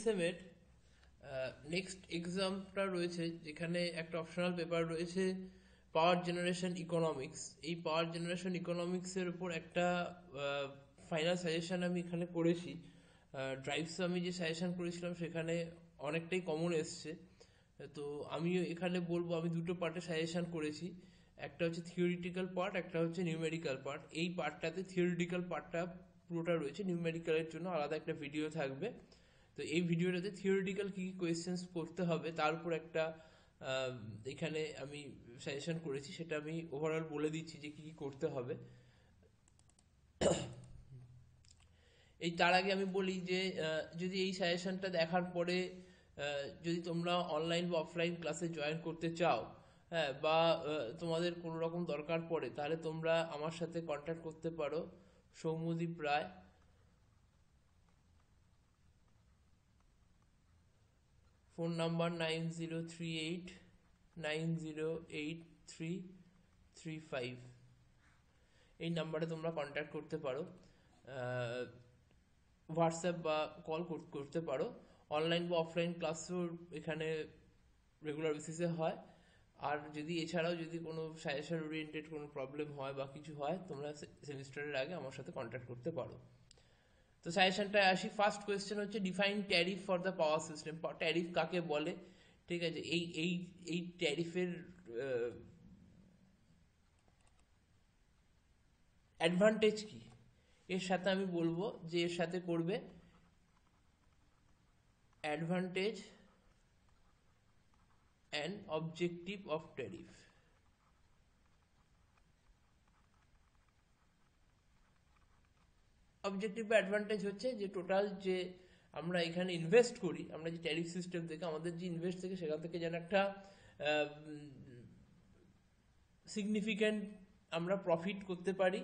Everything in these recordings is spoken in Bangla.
সেমের নেক্সট এক্সামটা রয়েছে, যেখানে একটা অপশনাল পেপার রয়েছে পাওয়ার জেনারেশন ইকোনমিক্স। এই পাওয়ার জেনারেশন ইকোনমিক্সের উপর একটা ফাইনাল সাজেশন আমি এখানে করেছি। ড্রাইভস আমি যে সাজেশন করেছিলাম সেখানে অনেকটাই কমন এসছে। তো আমিও এখানে বলবো, আমি দুটো পার্টে সাজেশন করেছি, একটা হচ্ছে থিওরিটিক্যাল পার্ট, একটা হচ্ছে নিউমেরিক্যাল পার্ট। এই পার্টটাতে থিওরিটিক্যাল পার্টটা পুরোটা রয়েছে, নিউমেরিক্যালের জন্য আলাদা একটা ভিডিও থাকবে। তো এই ভিডিওটাতে থিওরিটিক্যাল কী কী কোয়েশ্চেন্স করতে হবে তার উপর একটা এখানে আমি সাজেশন করেছি, সেটা আমি ওভারঅল বলে দিচ্ছি যে কী কী করতে হবে। এই তার আগে আমি বলি যে যদি এই সাজেশনটা দেখার পরে যদি তোমরা অনলাইন বা অফলাইন ক্লাসে জয়েন করতে চাও, হ্যাঁ, বা তোমাদের কোনো রকম দরকার পড়ে, তাহলে তোমরা আমার সাথে কন্ট্যাক্ট করতে পারো। সৌম্যদীপ রায়, ফোন নাম্বার 9038908335। এই নাম্বারে তোমরা কন্ট্যাক্ট করতে পারো, হোয়াটসঅ্যাপ বা কল করতে পারো। অনলাইন বা অফলাইন ক্লাসও এখানে রেগুলার বেসিসে হয়। আর যদি এছাড়াও যদি কোনো সাজেশন ওরিয়েন্টেড কোনো প্রবলেম হয় বা কিছু হয়, তোমরা সেমিস্টারের আগে আমার সাথে কন্ট্যাক্ট করতে পারো। তো সাজেশনটায় আসি। ফার্স্ট কোয়েশ্চেন হচ্ছে define tariff for the power system. Tariff কাকে বলে? ঠিক আছে, এই এই এই ট্যারিফের অ্যাডভান্টেজ কি, এর সাথে আমি বলবো যে এর সাথে করবে advantage and objective of tariff. Objective বা অ্যাডভান্টেজ হচ্ছে যে টোটাল যে আমরা এখানে ইনভেস্ট করি, আমরা যে ট্যারিফ সিস্টেম থেকে আমাদের যে ইনভেস্ট থেকে সেখান থেকে যেন একটা সিগনিফিক্যান্ট আমরা প্রফিট করতে পারি,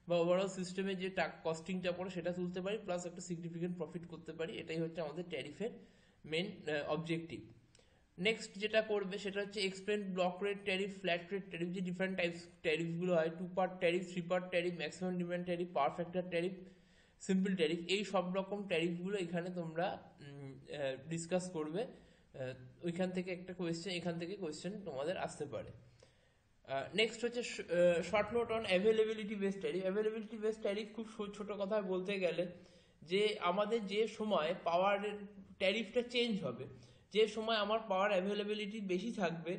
বা ওভারঅল সিস্টেমে যে কস্টিংটা পড়ে সেটা তুলতে পারি, প্লাস একটা সিগনিফিক্যান্ট প্রফিট করতে পারি। এটাই হচ্ছে আমাদের ট্যারিফের মেন অবজেক্টিভ। নেক্সট যেটা করবে সেটা হচ্ছে explain block rate tariff, flat rate tariff, যে ডিফারেন্ট টাইপস ট্যারিফগুলো হয়, 2 part tariff, 3 part tariff, maximum demand tariff, power factor tariff, simple tariff. এই সব রকম ট্যারিফগুলো এখানে তোমরা ডিসকাস করবে। ওইখান থেকে একটা কোয়েশ্চেন, এখান থেকে কোয়েশ্চেন তোমাদের আসতে পারে। নেক্সট হচ্ছে short note on availability based tariff. Availability based tariff খুব ছোট কথা বলতে গেলে যে আমাদের যে সময় পাওয়ারের ট্যারিফটা চেঞ্জ হবে, যে সময় আমার পাওয়ার অ্যাভেলেবিলিটি বেশি থাকবে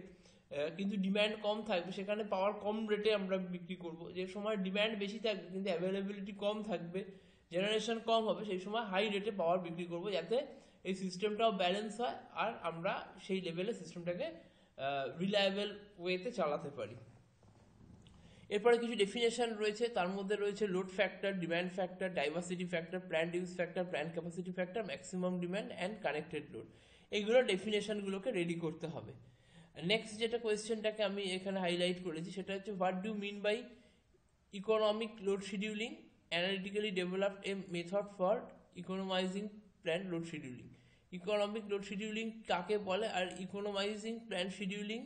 কিন্তু ডিম্যান্ড কম থাকবে, সেখানে পাওয়ার কম রেটে আমরা বিক্রি করব। যে সময় ডিম্যান্ড বেশি থাকবে কিন্তু অ্যাভেলেবিলিটি কম থাকবে, জেনারেশন কম হবে, সেই সময় হাই রেটে পাওয়ার বিক্রি করব, যাতে এই সিস্টেমটাও ব্যালেন্স হয় আর আমরা সেই লেভেলে সিস্টেমটাকে রিলায়েবল ওয়েতে চালাতে পারি। এরপরে কিছু ডেফিনেশন রয়েছে, তার মধ্যে রয়েছে load factor, demand factor, diversity factor, plant use factor, plant capacity factor, maximum demand and connected load. এইগুলো ডেফিনেশনগুলোকে রেডি করতে হবে। নেক্সট যেটা কোয়েশ্চেনটাকে আমি এখানে হাইলাইট করেছি সেটা হচ্ছে what do mean by economic load scheduling, analytically developed a method for economising plant load scheduling. Economic load scheduling কাকে বলে আর ইকোনমাইজিং প্ল্যান্ট শিডিউলিং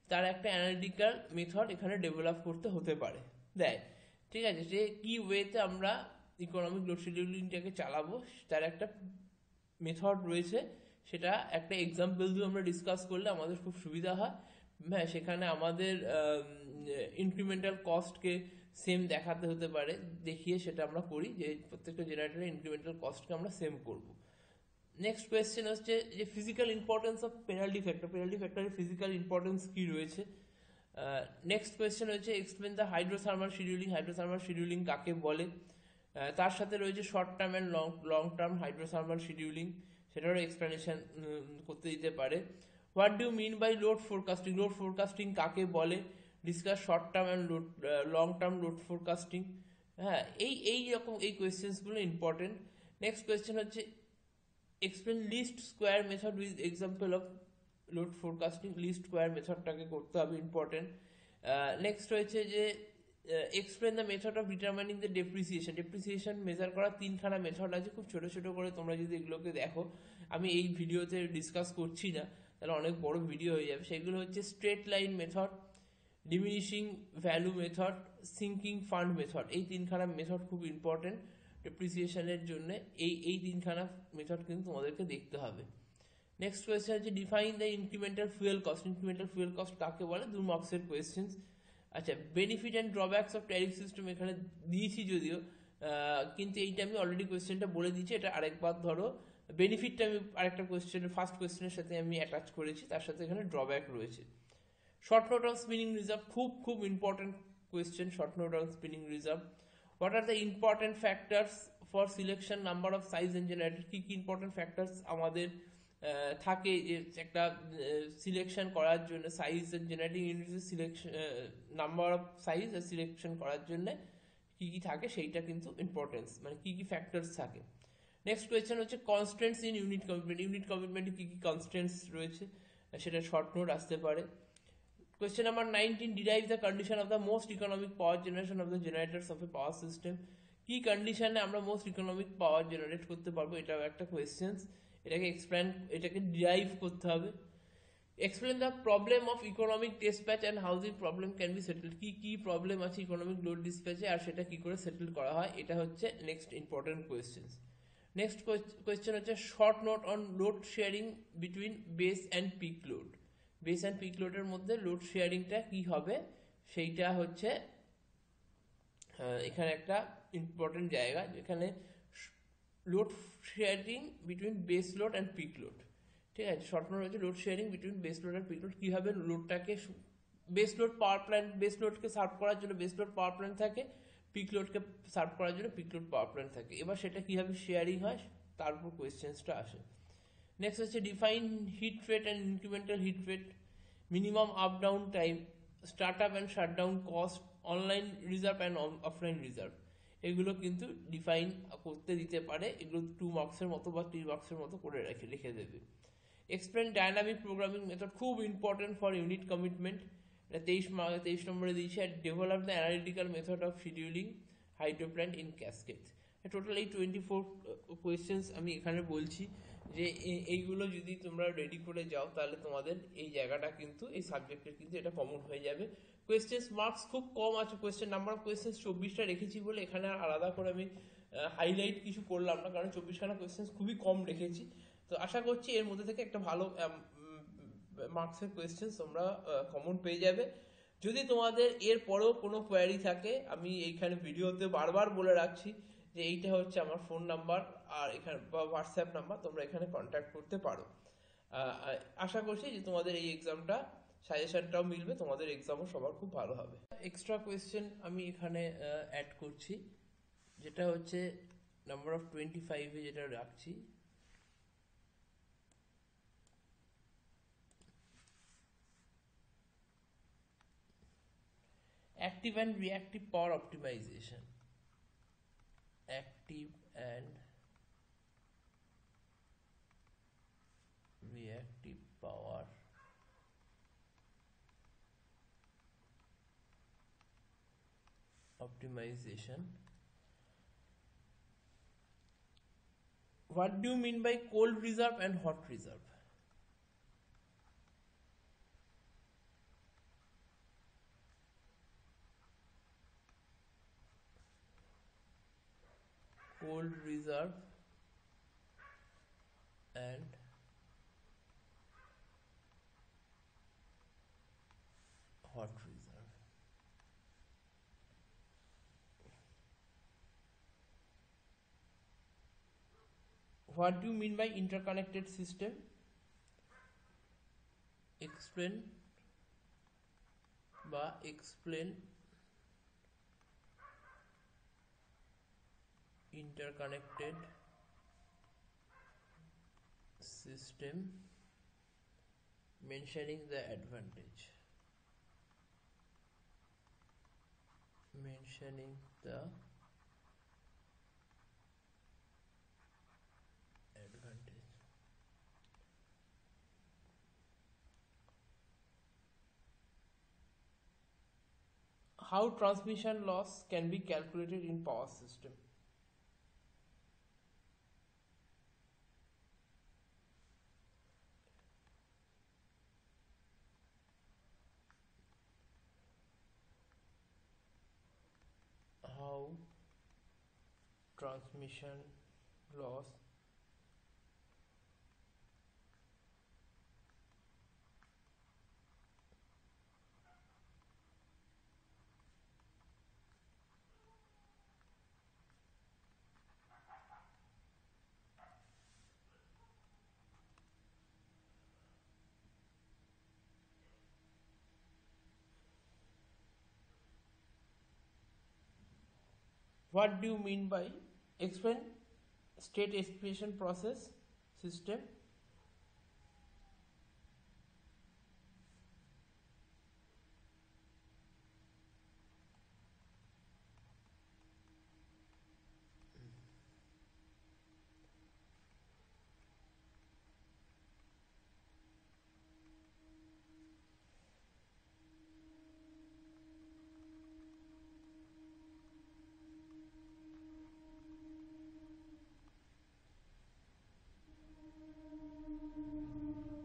তার একটা অ্যানালিটিক্যাল মেথড এখানে ডেভেলপ করতে হতে পারে দেয়। ঠিক আছে, যে কি ওয়েতে আমরা ইকোনমিক লোড শিডিউলিংটাকে চালাবো তার একটা মেথড রয়েছে, সেটা একটা এক্সাম্পল দিয়ে আমরা ডিসকাস করলে আমাদের খুব সুবিধা হয়। হ্যাঁ, সেখানে আমাদের ইনক্রিমেন্টাল কস্টকে সেম দেখাতে হতে পারে, দেখিয়ে সেটা আমরা করি যে প্রত্যেকটা জেনারেটরের ইনক্রিমেন্টাল কস্টকে আমরা সেম করব। নেক্সট কোয়েশ্চেন হচ্ছে যে physical importance of penalty factor, penalty ফ্যাক্টরের ফিজিক্যাল ইম্পর্টেন্স কি রয়েছে। নেক্সট কোয়েশ্চেন হচ্ছে explain the hydrothermal scheduling, hydrothermal scheduling কাকে বলে। তার সাথে রয়েছে short term and long term hydrothermal scheduling, সেটারও এক্সপ্লেনেশন করতে দিতে পারে। What do mean by load forecasting, load forecasting কাকে বলে, discuss short term and long term load forecasting. হ্যাঁ, এই রকম এই কোয়েশ্চেন্সগুলো ইম্পর্টেন্ট। নেক্সট কোয়েশ্চেন হচ্ছে explain list square method with example of load forecasting, least square মেথডটাকে করতে হবে, ইম্পর্টেন্ট। নেক্সট হয়েছে যে explain the method of determining the depreciation, depreciation measure করার তিনখানা মেথড আছে, খুব ছোট ছোট করে তোমরা যদি এগুলোকে দেখো, আমি এই ভিডিওতে ডিসকাস করছি না তাহলে অনেক বড় ভিডিও হয়ে যাবে। সেগুলো হচ্ছে straight line method, diminishing value method, sinking fund method. এই তিনখানা মেথড খুব ইম্পর্টেন্ট ডেপ্রিসিয়েশনের জন্য এই তিনখানা মেথড কিন্তু তোমাদেরকে দেখতে হবে। নেক্সট কোয়েশ্চেন হচ্ছে define the incremental fuel cost. Incremental fuel cost কাকে বলে? 2 মার্কসের কোয়েশ্চেন। আচ্ছা, benefit and drawbacks of tariff system এখানে দিয়েছি যদিও, কিন্তু এইটা আমি অলরেডি কোয়েশ্চেনটা বলে দিয়েছি, এটা আরেকবার ধরো। বেনিফিটটা আমি আরেকটা কোয়েশ্চেনের ফার্স্ট কোয়েশ্চেনের সাথে আমি অ্যাটাচ করেছি, তার সাথে এখানে ড্রব্যাক রয়েছে। Short note on spinning reserve, খুব important question. Short note on spinning reserve, what are the important factors for selection number of size and generator. কী কী ইম্পর্টেন্ট ফ্যাক্টরস আমাদের থাকে যে একটা সিলেকশন করার জন্য, সাইজ এন্ড জেনারেটিং ইউনিটের selection, number of size selection করার জন্য কী কী থাকে সেইটা কিন্তু ইম্পর্টেন্স, মানে কী কী ফ্যাক্টরস থাকে। নেক্সট কোয়েশ্চেন হচ্ছে constants in unit commitment. Unit কমিটমেন্টে key key constants রয়েছে, সেটা শর্ট নোট আসতে পারে। Question number 19, derive the condition of the most economic power generation of the generators of a power system. কি কন্ডিশনে আমরা মোস্ট ইকোনমিক পাওয়ার জেনারেট করতে পারবো, এটাও একটা কোয়েশ্চেন। এটাকে ডিরাইভ করতে হবে। Explain the problem of economic dispatch and how the problem can be settle. কি প্রবলেম আছে ইকোনমিক লোড ডিসপ্যাচে, আর সেটা কি করে সেটেল করা হয়, এটা হচ্ছে next important question. Next question হচ্ছে short note on load sharing between base and peak load. Base and peak লোডের মধ্যে লোড শেয়ারিংটা কি হবে, সেইটা হচ্ছে এখানে একটা ইম্পর্টেন্ট জায়গা, যেখানে load sharing between base load and peak load. ঠিক আছে, শর্ট নোট হচ্ছে load sharing between base load and peak load. কীভাবে লোডটাকে base load power plant, base লোডকে সার্ভ করার জন্য বেস লোড পাওয়ার প্ল্যান্ট থাকে, পিক লোডকে সার্ভ করার জন্য পিক লোড পাওয়ার প্ল্যান্ট থাকে। এবার সেটা কীভাবে শেয়ারিং হয় তার উপর কোয়েশ্চেন্সটা আসে। নেক্সট হচ্ছে define heat rate and incremental heat rate, minimum up down time, start up and shutdown cost, online reserve and offline reserve. এগুলো কিন্তু ডিফাইন করতে দিতে পারে, এগুলো 2 মার্কসের মতো বা 3 মার্কসের মতো করে লিখে দেবে। এক্সপ্লেন ডায়নামিক প্রোগ্রামিং মেথড, খুব ইম্পর্টেন্ট ফর ইউনিট কমিটমেন্ট, এটা 23 নম্বরে দিয়েছে। আর develop the analytical method of scheduling hydro plant in cascade. Total এই 24 কোয়েশ্চেন্স আমি এখানে বলছি, যে এইগুলো যদি তোমরা রেডি করে যাও তাহলে তোমাদের এই জায়গাটা কিন্তু এই সাবজেক্টের কিন্তু এটা কমন হয়ে যাবে। কোয়েশ্চেন্স মার্কস খুব কম আছে, কোয়েশ্চেন নাম্বার অফ কোয়েশ্চেন্স 24টা রেখেছি বলে এখানে আলাদা করে আমি হাইলাইট কিছু করলাম না, কারণ 24খানা কোয়েশ্চেন্স খুবই কম রেখেছি। তো আশা করছি এর মধ্যে থেকে একটা ভালো মার্কসের কোয়েশ্চেন্স তোমরা কমন পেয়ে যাবে। যদি তোমাদের এর পরেও কোনো কোয়ারি থাকে, আমি এইখানে ভিডিওতে বারবার বলে রাখছি যে এইটা হচ্ছে আমার ফোন নাম্বার আর এখানে বা হোয়াটসঅ্যাপ নাম্বার, তোমরা এখানে কন্ট্যাক্ট করতে পারো। আশা করছি যে তোমাদের এই এক্সামটা সাজেশনটাও মিলবে, তোমাদের এক্সামও সবার খুব ভালো হবে। এক্সট্রা কোয়েশ্চেন আমি এখানে অ্যাড করছি, যেটা হচ্ছে নাম্বার অফ 25-এ যেটা রাখছি। Active and reactive power optimization. Active and reactive power optimization. What do you mean by cold reserve and hot reserve? Cold reserve and hot reserve. What do you mean by interconnected system? Explain interconnected system, mentioning the advantage. How transmission loss can be calculated in power system? How transmission loss, what do you mean by explain state estimation process system?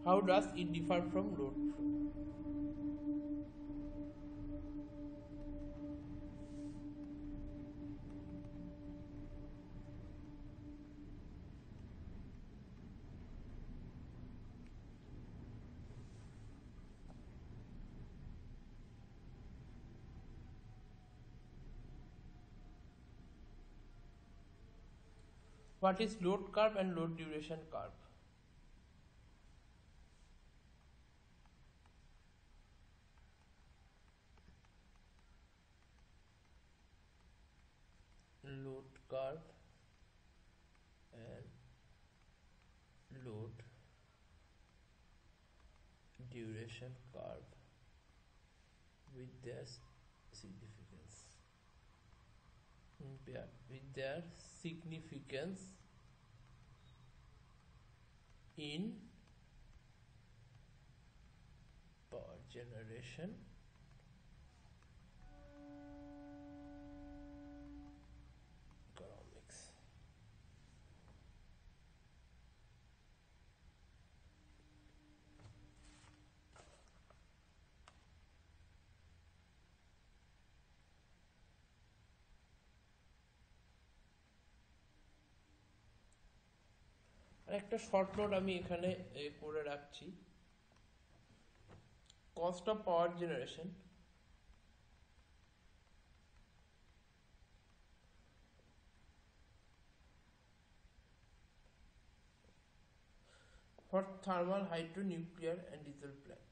How does it differ from load flow? What is load curve and load duration curve? Load curve and load duration curve with their significance. With their significance in power generation economics. আর একটা শর্ট নোট আমি এখানে করে রাখছি, cost of power generation for thermal, hydro, nuclear and diesel plant.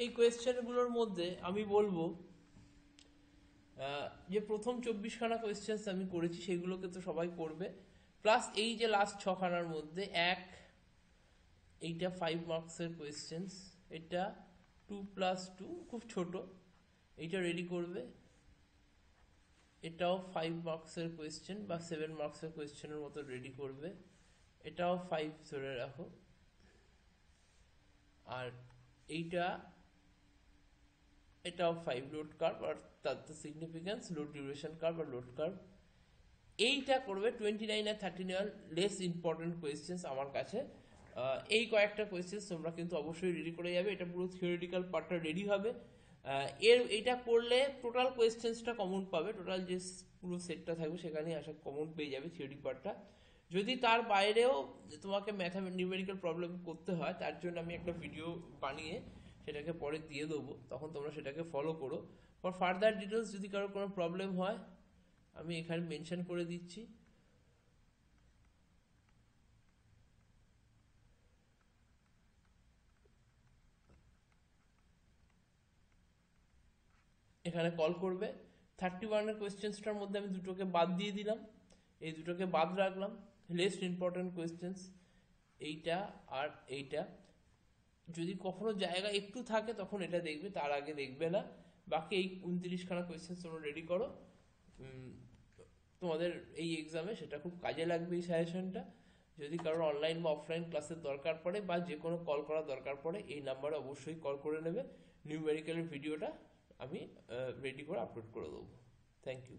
এই কোয়েশ্চেনগুলোর মধ্যে আমি বলবো যে প্রথম 24খানা কোয়েশ্চেন্স আমি করেছি সেগুলোকে তো সবাই করবে, প্লাস এই যে লাস্ট 6খানার মধ্যে এইটা 5 মার্কসের কোয়েশ্চেন্স, এটা 2+2 খুব ছোট, এইটা রেডি করবে। এটাও 5 মার্কসের কোয়েশ্চেন বা 7 মার্কসের কোয়েশ্চেনের মতো রেডি করবে, এটাও 5 ধরে রাখো। আর এটাও 5 লোড কার্ভ আর তার সিগনিফিকেন্স, লোড ডিউরেশন কার্ভ আর লোড কার্ভ। এইটা করবে 29 আর 31 লেস ইম্পর্টেন্ট কোয়েশ্চেন্স আমার কাছে। এই কয়েকটা কোয়েশ্চেন্স তোমরা কিন্তু অবশ্যই রেডি করে যাবে, এটা পুরো থিওরিটিক্যাল পার্টটা রেডি হবে। এটা করলে টোটাল কোয়েশ্চেন্সটা কমন পাবে, টোটাল যে পুরো সেটটা থাকবে সেখানে আসা কমন পেয়ে যাবে থিওরি পার্টটা। যদি তার বাইরেও তোমাকে নিউমেরিক্যাল প্রবলেম করতে হয়, তার জন্য আমি একটা ভিডিও বানিয়ে সেটাকে পরে দিয়ে দেবো, তখন তোমরা সেটাকে ফলো করো। ফর ফার্দার ডিটেলস যদি কারোর কোনো প্রবলেম হয় আমি এখানে মেনশন করে দিচ্ছি। এখানে কল করবে। 31-এর কোয়েশ্চেন্সটার মধ্যে আমি দুটোকে বাদ দিয়ে দিলাম, এই দুটোকে বাদ রাখলাম, লেস্ট ইম্পর্টেন্ট কোয়েশ্চেন্স এইটা আর এইটা। যদি কখনো জায়গা একটু থাকে তখন এটা দেখবে, তার আগে দেখবে না। বাকি এই 29খানা কোয়েশ্চেন্স তোমরা রেডি করো, তোমাদের এই এক্সামে সেটা খুব কাজে লাগবে এই সাজেশনটা। যদি কারোর অনলাইন বা অফলাইন ক্লাসের দরকার পড়ে বা যে কোনো কল করার দরকার পড়ে এই নাম্বারে অবশ্যই কল করে নেবে। নিউমেরিক্যালের ভিডিওটা আমি রেডি করে আপলোড করে দেবো। Thank you.